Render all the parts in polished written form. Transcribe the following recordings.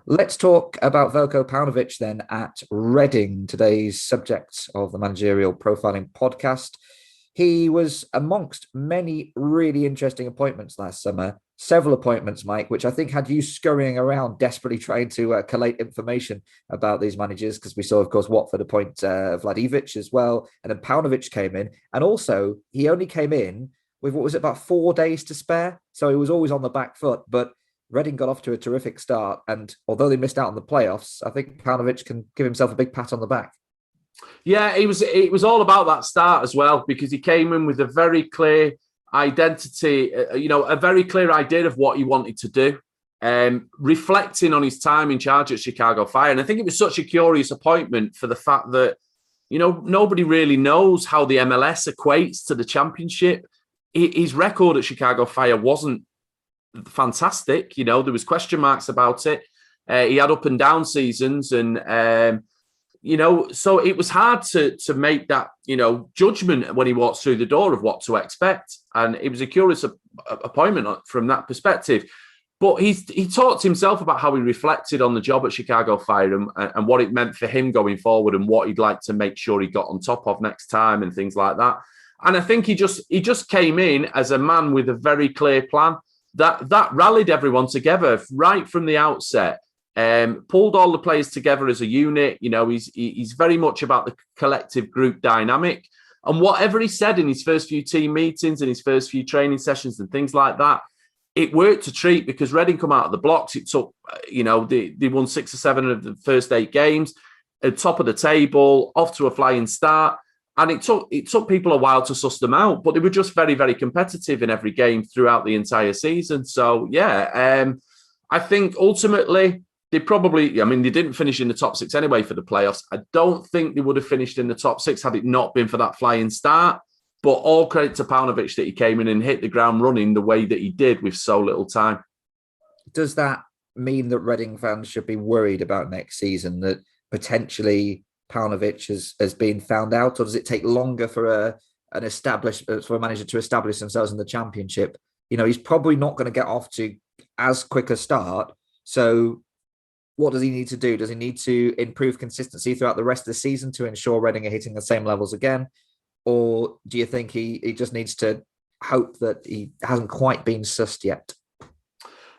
Let's talk about Veljko Paunovic then at Reading, today's subject of the Managerial Profiling podcast. He was amongst many really interesting appointments last summer. Several appointments, Mike, which I think had you scurrying around desperately trying to collate information about these managers, because we saw, of course, Watford appoint Vladivic as well, and then Paunovic came in. And also, he only came in with, what was it, about 4 days to spare? So he was always on the back foot, but Reading got off to a terrific start, and although they missed out on the playoffs, I think Paunovic can give himself a big pat on the back. Yeah, it was all about that start as well, because he came in with a very clear identity, a very clear idea of what he wanted to do, reflecting on his time in charge at Chicago Fire. And I think it was such a curious appointment for the fact that, nobody really knows how the MLS equates to the championship. His record at Chicago Fire wasn't fantastic. There was question marks about it. He had up and down seasons, and so it was hard to make that judgment when he walked through the door of what to expect. And it was a curious appointment from that perspective. But he talked himself about how he reflected on the job at Chicago Fire and what it meant for him going forward, and what he'd like to make sure he got on top of next time and things like that. And I think he just came in as a man with a very clear plan that rallied everyone together right from the outset. Pulled all the players together as a unit. He's very much about the collective group dynamic. And whatever he said in his first few team meetings and his first few training sessions and things like that, it worked a treat, because Reading come out of the blocks. It took, they won 6 or 7 of the first 8 games, at top of the table, off to a flying start. And it took people a while to suss them out, but they were just very, very competitive in every game throughout the entire season. So, I think ultimately they didn't finish in the top 6 anyway for the playoffs. I don't think they would have finished in the top 6 had it not been for that flying start. But all credit to Paunovic that he came in and hit the ground running the way that he did with so little time. Does that mean that Reading fans should be worried about next season, that potentially Paunovic has been found out, or does it take longer for a manager to establish themselves in the championship? He's probably not going to get off to as quick a start. So what does he need to do? Does he need to improve consistency throughout the rest of the season to ensure Reading are hitting the same levels again? Or do you think he just needs to hope that he hasn't quite been sussed yet?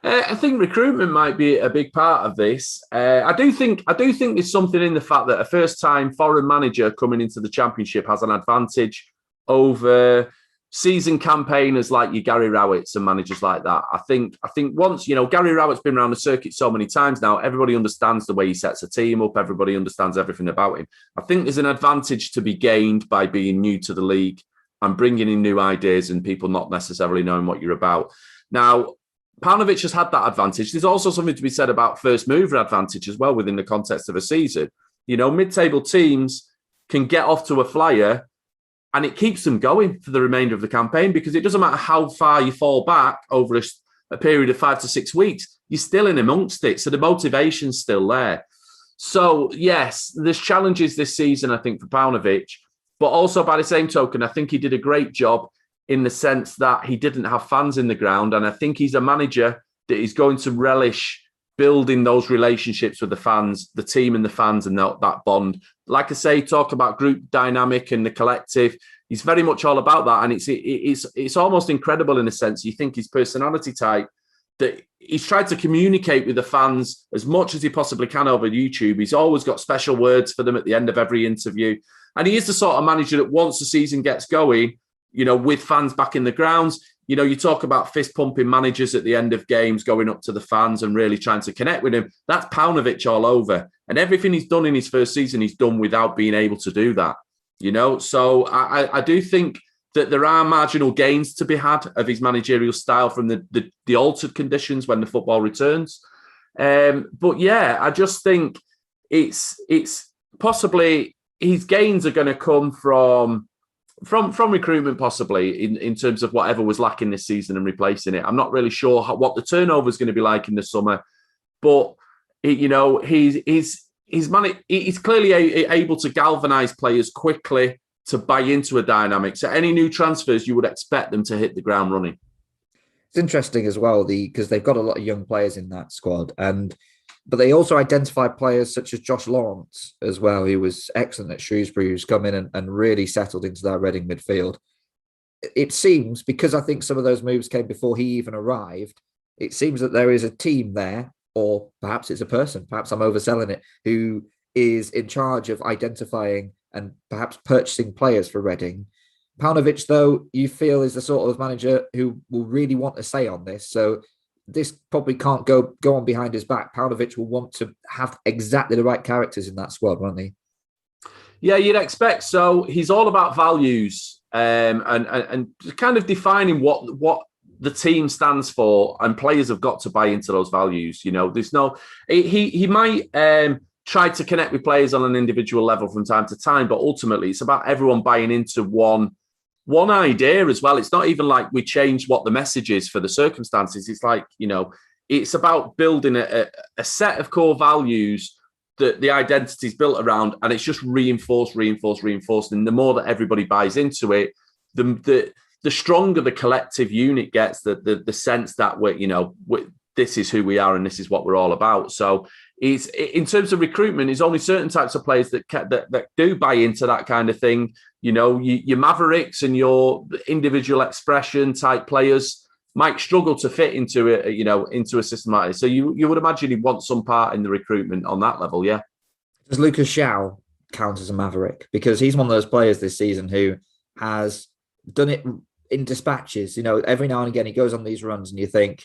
I think recruitment might be a big part of this. I do think there's something in the fact that a first-time foreign manager coming into the championship has an advantage over seasoned campaigners like your Gary Rowett's and managers like that. I think once, Gary Rowett's been around the circuit so many times now, everybody understands the way he sets a team up. Everybody understands everything about him. I think there's an advantage to be gained by being new to the league and bringing in new ideas and people not necessarily knowing what you're about. Now, Paunovic has had that advantage. There's also something to be said about first mover advantage as well within the context of a season. Mid-table teams can get off to a flyer and it keeps them going for the remainder of the campaign, because it doesn't matter how far you fall back over a period of 5 to 6 weeks, you're still in amongst it. So the motivation's still there. So, yes, there's challenges this season, I think, for Paunovic. But also, by the same token, I think he did a great job in the sense that he didn't have fans in the ground. And I think he's a manager that is going to relish building those relationships with the fans, the team and the fans, and that bond. Like I say, talk about group dynamic and the collective. He's very much all about that. And it's almost incredible in a sense. You think his personality type, that he's tried to communicate with the fans as much as he possibly can over YouTube. He's always got special words for them at the end of every interview. And he is the sort of manager that once the season gets going, with fans back in the grounds, you talk about fist pumping managers at the end of games, going up to the fans and really trying to connect with him. That's Paunovic all over. And everything he's done in his first season, he's done without being able to do that, So I do think that there are marginal gains to be had of his managerial style from the altered conditions when the football returns. But yeah, I just think it's possibly his gains are going to come from recruitment, possibly in terms of whatever was lacking this season and replacing it. I'm not really sure what the turnover is going to be like in the summer, but he's clearly able to galvanise players quickly to buy into a dynamic. So any new transfers, you would expect them to hit the ground running. It's interesting as well, because they've got a lot of young players in that squad, and But they also identified players such as Josh Lawrence as well, who was excellent at Shrewsbury, who's come in and really settled into that Reading midfield. It seems, because I think some of those moves came before he even arrived, it seems that there is a team there, or perhaps it's a person, perhaps I'm overselling it, who is in charge of identifying and perhaps purchasing players for Reading. Paunovic, though, you feel is the sort of manager who will really want to say on this. So this probably can't go on behind his back. Paunovic will want to have exactly the right characters in that squad, won't he? Yeah, you'd expect so. He's all about values and kind of defining what the team stands for, and players have got to buy into those values. There's no he might try to connect with players on an individual level from time to time, but ultimately it's about everyone buying into one idea as well. It's not even like we change what the message is for the circumstances. It's like, it's about building a set of core values that the identity is built around, and it's just reinforced. And the more that everybody buys into it, the stronger the collective unit gets, the sense that this is who we are and this is what we're all about. So it's, in terms of recruitment, it's only certain types of players that do buy into that kind of thing. Your Mavericks and your individual expression type players might struggle to fit into a system like this. So you would imagine he'd want some part in the recruitment on that level, yeah. Does Lucas Shaw count as a Maverick? Because he's one of those players this season who has done it in dispatches. Every now and again he goes on these runs and you think,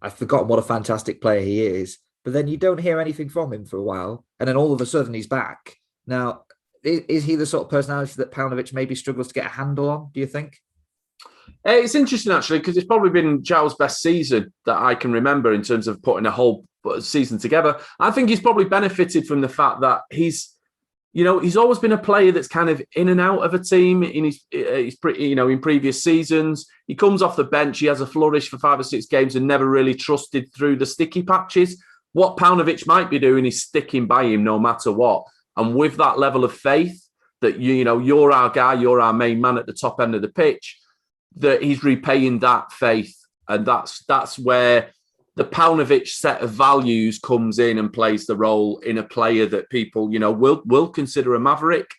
I've forgotten what a fantastic player he is. But then you don't hear anything from him for a while. And then all of a sudden he's back. Now, is he the sort of personality that Paunovic maybe struggles to get a handle on, do you think? It's interesting, actually, because it's probably been Zhao's best season that I can remember in terms of putting a whole season together. I think he's probably benefited from the fact that he's always been a player that's kind of in and out of a team in in previous seasons. He comes off the bench, he has a flourish for 5 or 6 games and never really trusted through the sticky patches. What Paunovic might be doing is sticking by him no matter what. And with that level of faith that, you're our guy, you're our main man at the top end of the pitch, that he's repaying that faith. And that's where the Paunovic set of values comes in and plays the role in a player that people, will consider a maverick,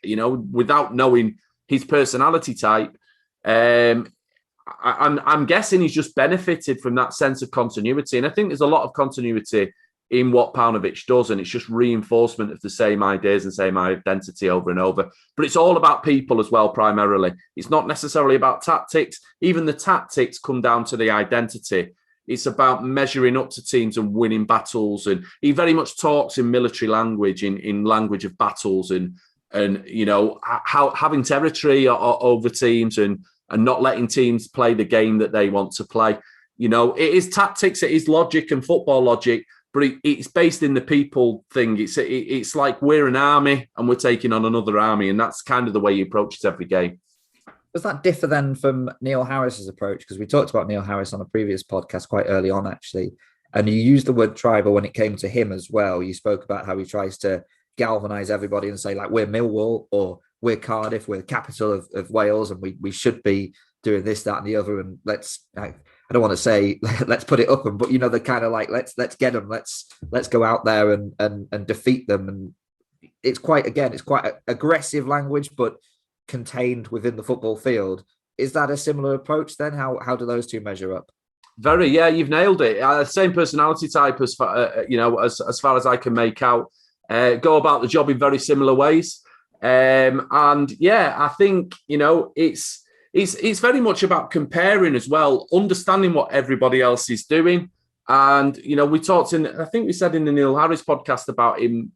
without knowing his personality type. I'm guessing he's just benefited from that sense of continuity. And I think there's a lot of continuity in what Paunovic does, and it's just reinforcement of the same ideas and same identity over and over. But it's all about people as well, primarily. It's not necessarily about tactics. Even the tactics come down to the identity. It's about measuring up to teams and winning battles. And he very much talks in military language, in language of battles, and how having territory over teams and not letting teams play the game that they want to play. It is tactics, it is logic and football logic, but it's based in the people thing. It's like we're an army and we're taking on another army, and that's kind of the way he approaches every game. Does that differ then from Neil Harris's approach? Because we talked about Neil Harris on a previous podcast quite early on, actually, and you used the word tribal when it came to him as well. You spoke about how he tries to galvanise everybody and say, like, we're Millwall or we're Cardiff, we're the capital of Wales, and we should be doing this, that, and the other. And I don't want to say let's put it up them, but they're kind of like let's get them, let's go out there and defeat them. And it's quite aggressive language, but contained within the football field. Is that a similar approach then? How do those two measure up? Very, yeah, you've nailed it. Same personality type as far as I can make out. Go about the job in very similar ways. And yeah, I think it's very much about comparing as well, understanding what everybody else is doing. And we talked I think we said in the Neil Harris podcast about him,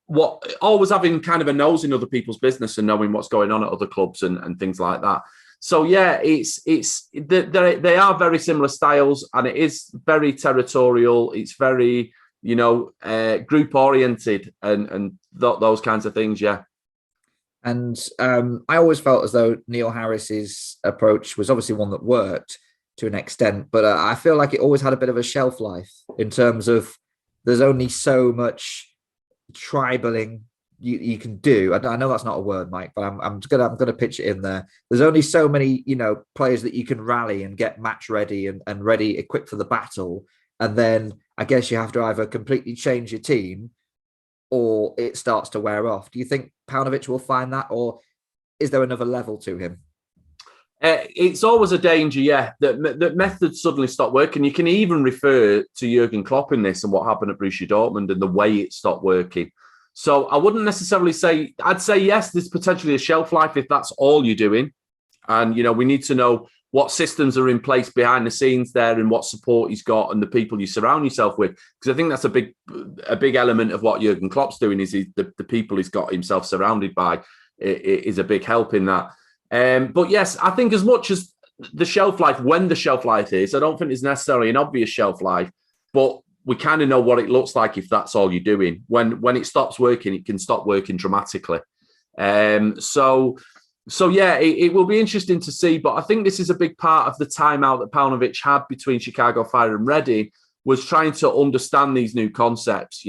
what always having kind of a nose in other people's business and knowing what's going on at other clubs and things like that. So yeah, they are very similar styles, and it is very territorial. It's very group oriented and those kinds of things. Yeah. And I always felt as though Neil Harris's approach was obviously one that worked to an extent, but I feel like it always had a bit of a shelf life in terms of there's only so much tribaling you can do. I know that's not a word, Mike, but I'm gonna pitch it in there. There's only so many players that you can rally and get match ready and ready, equipped for the battle. And then I guess you have to either completely change your team or it starts to wear off. Do you think Paunovic will find that, or is there another level to him? It's always a danger, that methods suddenly stop working. You can even refer to Jurgen Klopp in this and what happened at Borussia Dortmund and the way it stopped working. So I wouldn't necessarily say, I'd say yes, there's potentially a shelf life if that's all you're doing. And, we need to know what systems are in place behind the scenes there and what support he's got and the people you surround yourself with. Because I think that's a big element of what Jurgen Klopp's doing is the people he's got himself surrounded by is a big help in that. But yes, I think as much as the shelf life, when the shelf life is, I don't think there's necessarily an obvious shelf life, but we kind of know what it looks like if that's all you're doing. When it stops working, it can stop working dramatically. So yeah, it will be interesting to see. But I think this is a big part of the timeout that Paunovic had between Chicago Fire and Reading, was trying to understand these new concepts,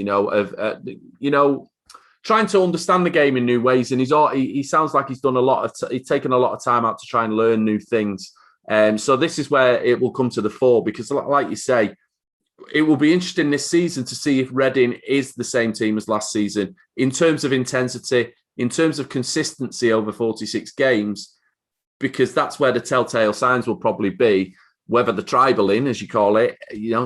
trying to understand the game in new ways. And he sounds like he's done he's taken a lot of time out to try and learn new things. So this is where it will come to the fore, because like you say, it will be interesting this season to see if Reading is the same team as last season in terms of intensity, in terms of consistency over 46 games, because that's where the telltale signs will probably be. Whether the tribal in, as you call it,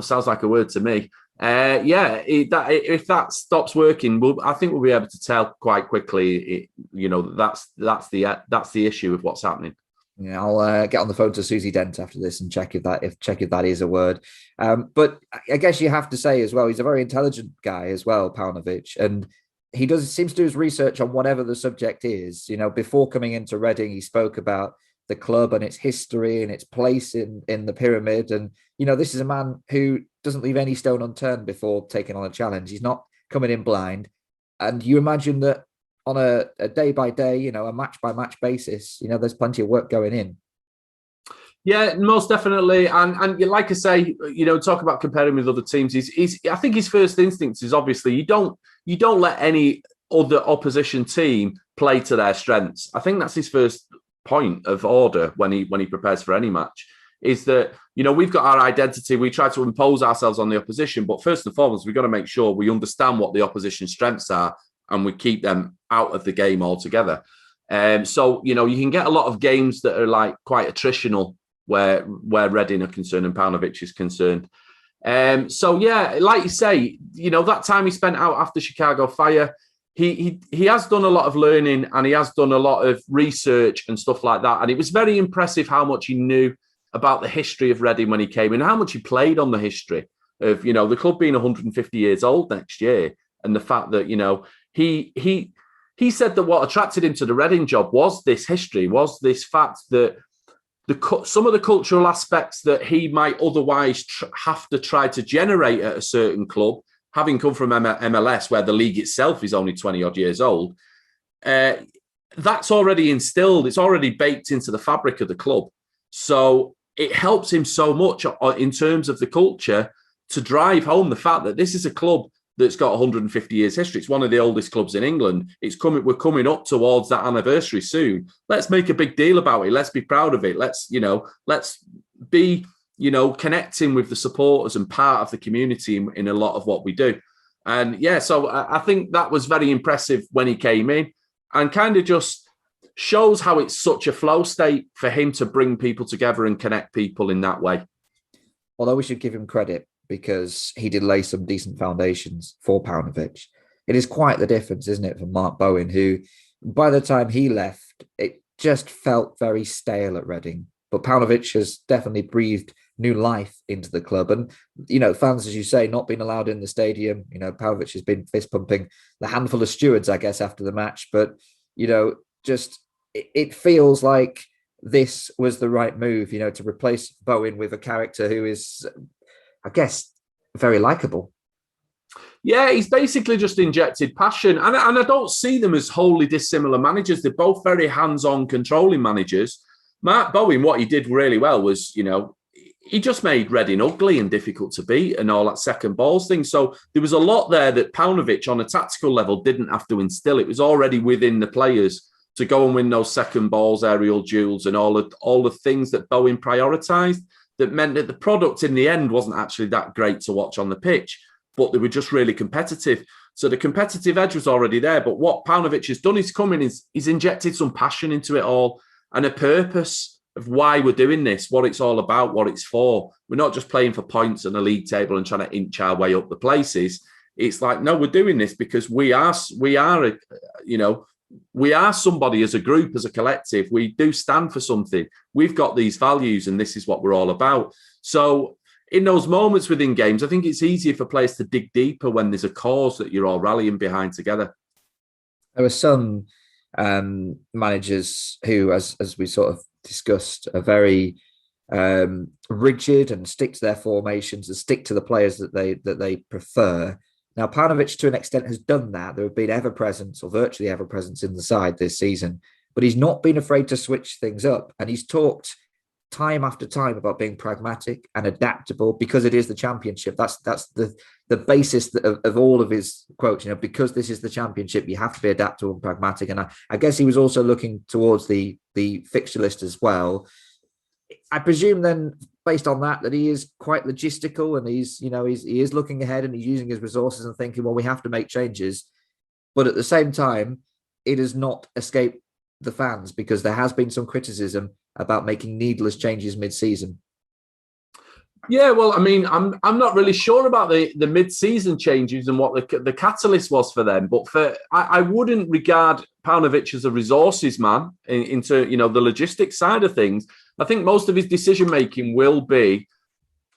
sounds like a word to me. If that stops working, I think we'll be able to tell quite quickly. That's the issue of what's happening. Yeah, I'll get on the phone to Susie Dent after this and check if that is a word. But I guess you have to say as well, he's a very intelligent guy as well, Paunovic, and he seems to do his research on whatever the subject is. Before coming into Reading, he spoke about the club and its history and its place in the pyramid. And, this is a man who doesn't leave any stone unturned before taking on a challenge. He's not coming in blind. And you imagine that on a day by day, a match by match basis, there's plenty of work going in. Yeah, most definitely. And like I say, talk about comparing with other teams. I think his first instinct is obviously you don't let any other opposition team play to their strengths. I think that's his first point of order when he prepares for any match, is that we've got our identity. We try to impose ourselves on the opposition, but first and foremost, we've got to make sure we understand what the opposition's strengths are and we keep them out of the game altogether. So you can get a lot of games that are like quite attritional where Reading are concerned and Paunovic is concerned. So yeah, like you say, that time he spent out after Chicago Fire, he has done a lot of learning and he has done a lot of research and stuff like that. And it was very impressive how much he knew about the history of Reading when he came in, how much he played on the history of, the club being 150 years old next year. And the fact that, he said that what attracted him to the Reading job was this history, was this fact that some of the cultural aspects that he might otherwise have to try to generate at a certain club, having come from MLS, where the league itself is only 20 odd years old, that's already instilled. It's already baked into the fabric of the club. So it helps him so much in terms of the culture to drive home the fact that this is a club that's got 150 years history. It's one of the oldest clubs in England. We're coming up towards that anniversary soon. Let's make a big deal about it. Let's be proud of it. Let's be, connecting with the supporters and part of the community in a lot of what we do. And yeah, so I think that was very impressive when he came in, and kind of just shows how it's such a flow state for him to bring people together and connect people in that way. Although we should give him credit, because he did lay some decent foundations for Paunovic. It is quite the difference, isn't it, from Mark Bowen, who, by the time he left, it just felt very stale at Reading. But Paunovic has definitely breathed new life into the club. And, fans, as you say, not being allowed in the stadium. Paunovic has been fist pumping the handful of stewards, I guess, after the match. But, it feels like this was the right move, to replace Bowen with a character who is, I guess, very likable. Yeah, he's basically just injected passion. And I don't see them as wholly dissimilar managers. They're both very hands-on, controlling managers. Mark Bowen, what he did really well was, he just made Reading ugly and difficult to beat and all that second balls thing. So there was a lot there that Paunovic on a tactical level didn't have to instill. It was already within the players to go and win those second balls, aerial duels, and all the things that Bowen prioritised. that meant that the product in the end wasn't actually that great to watch on the pitch, but they were just really competitive. So the competitive edge was already there. But what Paunovic has done is come in, he's injected some passion into it all and a purpose of why we're doing this, what it's all about, what it's for. We're not just playing for points on the league table and trying to inch our way up the places. It's like, no, we're doing this because we are somebody as a group, as a collective. We do stand for something. We've got these values and this is what we're all about. So in those moments within games, I think it's easier for players to dig deeper when there's a cause that you're all rallying behind together. There were some managers who, as we sort of discussed, are very rigid and stick to their formations and stick to the players that they prefer. Now, Paunovic, to an extent, has done that. There have been ever-presence or virtually ever-presence in the side this season, but he's not been afraid to switch things up. And he's talked time after time about being pragmatic and adaptable because it is the championship. That's the basis of all of his quotes. Because this is the championship, you have to be adaptable and pragmatic. And I guess he was also looking towards the fixture list as well. I presume then, based on that he is quite logistical and he is looking ahead and he's using his resources and thinking, well, we have to make changes. But at the same time, it has not escaped the fans because there has been some criticism about making needless changes mid-season. Yeah, well, I mean, I'm not really sure about the mid-season changes and what the catalyst was for them. But I wouldn't regard Paunovic as a resources man into the logistics side of things. I think most of his decision making will be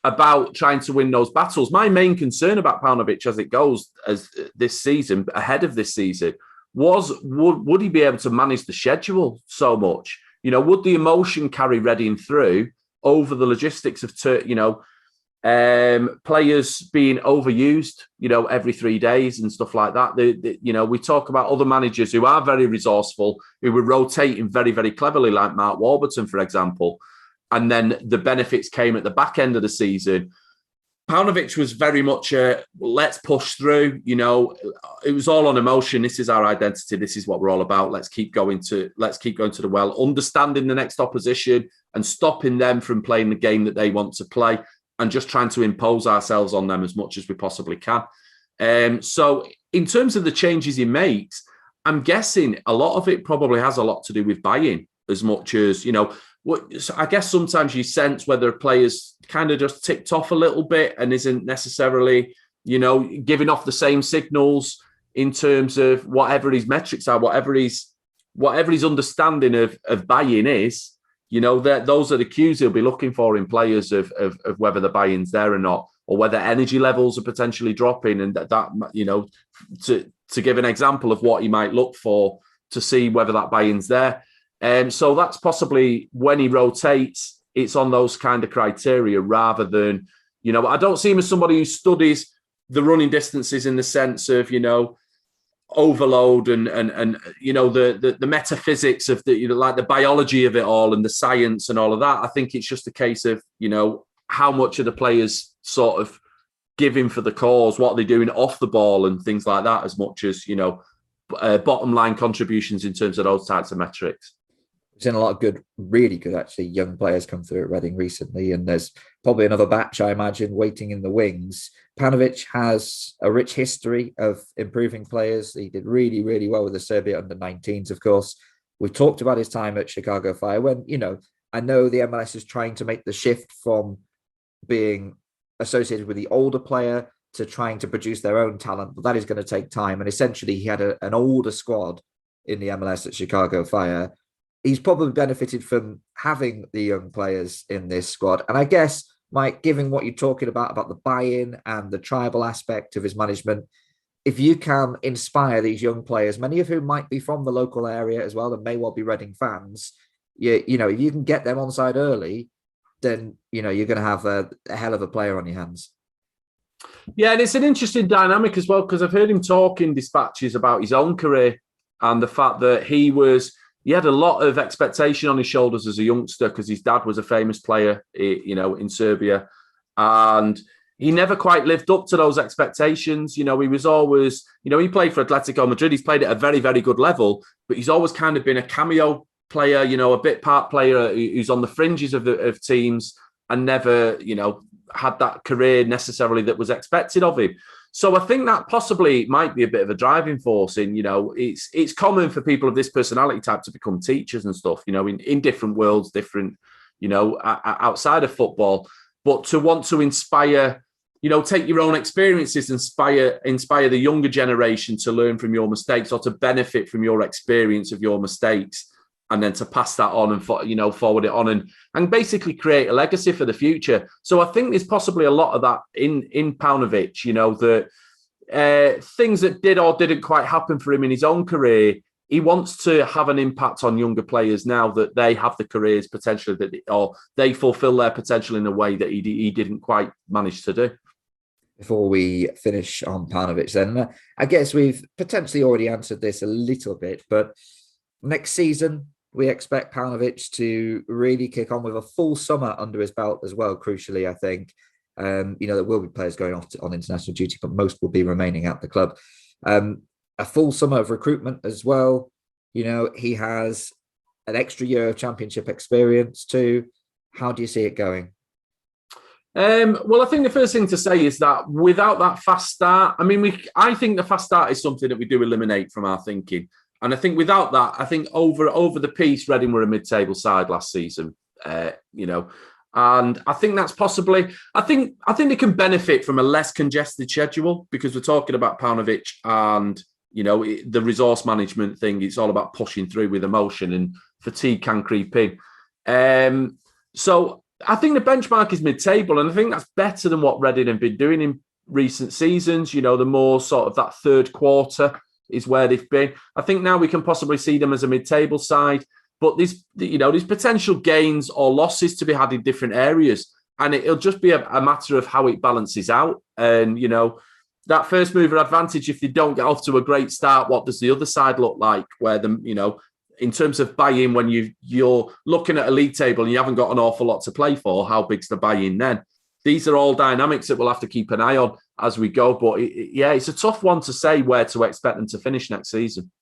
about trying to win those battles. My main concern about Paunovic as it goes as this season, ahead of this season, was would he be able to manage the schedule so much? Would the emotion carry Reading through over the logistics of players being overused, every 3 days and stuff like that. We talk about other managers who are very resourceful, who were rotating very, very cleverly, like Mark Warburton, for example. And then the benefits came at the back end of the season. Paunovic was very much let's push through. It was all on emotion. This is our identity. This is what we're all about. Let's keep going to the well, understanding the next opposition and stopping them from playing the game that they want to play and just trying to impose ourselves on them as much as we possibly can. So in terms of the changes he makes, I'm guessing a lot of it probably has a lot to do with buy-in as much as, I guess sometimes you sense whether a player's kind of just ticked off a little bit and isn't necessarily, giving off the same signals in terms of whatever his metrics are, whatever his understanding of buy-in is. Those are the cues he'll be looking for in players of whether the buy-in's there or not, or whether energy levels are potentially dropping, and that to give an example of what he might look for to see whether that buy-in's there. So that's possibly when he rotates, it's on those kind of criteria rather than, I don't see him as somebody who studies the running distances in the sense of, overload and the metaphysics of like the biology of it all and the science and all of that. I think it's just a case of, how much are the players sort of giving for the cause, what are they doing off the ball and things like that, as much as, bottom line contributions in terms of those types of metrics. We've seen a lot of really good, actually, young players come through at Reading recently, and there's probably another batch, I imagine, waiting in the wings. Paunovic has a rich history of improving players. He did really, really well with the Serbia under-19s, of course. We've talked about his time at Chicago Fire when, I know the MLS is trying to make the shift from being associated with the older player to trying to produce their own talent, but that is going to take time. And essentially, he had an older squad in the MLS at Chicago Fire. He's probably benefited from having the young players in this squad. And I guess, Mike, given what you're talking about the buy-in and the tribal aspect of his management, if you can inspire these young players, many of whom might be from the local area as well and may well be Reading fans, if you can get them on side early, then, you're going to have a hell of a player on your hands. Yeah, and it's an interesting dynamic as well, because I've heard him talk in dispatches about his own career and the fact that he had a lot of expectation on his shoulders as a youngster because his dad was a famous player, in Serbia. And he never quite lived up to those expectations. He was always, he played for Atletico Madrid. He's played at a very, very good level, but he's always kind of been a cameo player, a bit part player who's on the fringes of teams and never, had that career necessarily that was expected of him. So I think that possibly might be a bit of a driving force in, it's common for people of this personality type to become teachers and stuff, in different worlds, different, outside of football, but to want to inspire, take your own experiences, inspire the younger generation to learn from your mistakes or to benefit from your experience of your mistakes, and then to pass that on and, forward it on and basically create a legacy for the future. So I think there's possibly a lot of that in Paunovic, that things that did or didn't quite happen for him in his own career, he wants to have an impact on younger players now that they have the careers potentially or they fulfill their potential in a way that he didn't quite manage to do. Before we finish on Paunovic, then I guess we've potentially already answered this a little bit, but next season, we expect Paunovic to really kick on with a full summer under his belt as well, crucially, I think. There will be players going off on international duty, but most will be remaining at the club. A full summer of recruitment as well. He has an extra year of championship experience too. How do you see it going? Well, I think the first thing to say is that without that fast start, I think the fast start is something that we do eliminate from our thinking. And I think without that, I think over the piece, Reading were a mid-table side last season, and I think that's possibly, I think they can benefit from a less congested schedule because we're talking about Paunovic and, the resource management thing. It's all about pushing through with emotion and fatigue can creep in. So I think the benchmark is mid-table, and I think that's better than what Reading have been doing in recent seasons. The more sort of that third quarter is where they've been. I think now we can possibly see them as a mid-table side, but there's potential gains or losses to be had in different areas, and it'll just be a matter of how it balances out. And that first mover advantage, if they don't get off to a great start, what does the other side look like? Where in terms of buy-in, when you're looking at a league table and you haven't got an awful lot to play for, how big's the buy-in then? These are all dynamics that we'll have to keep an eye on as we go. But it's a tough one to say where to expect them to finish next season.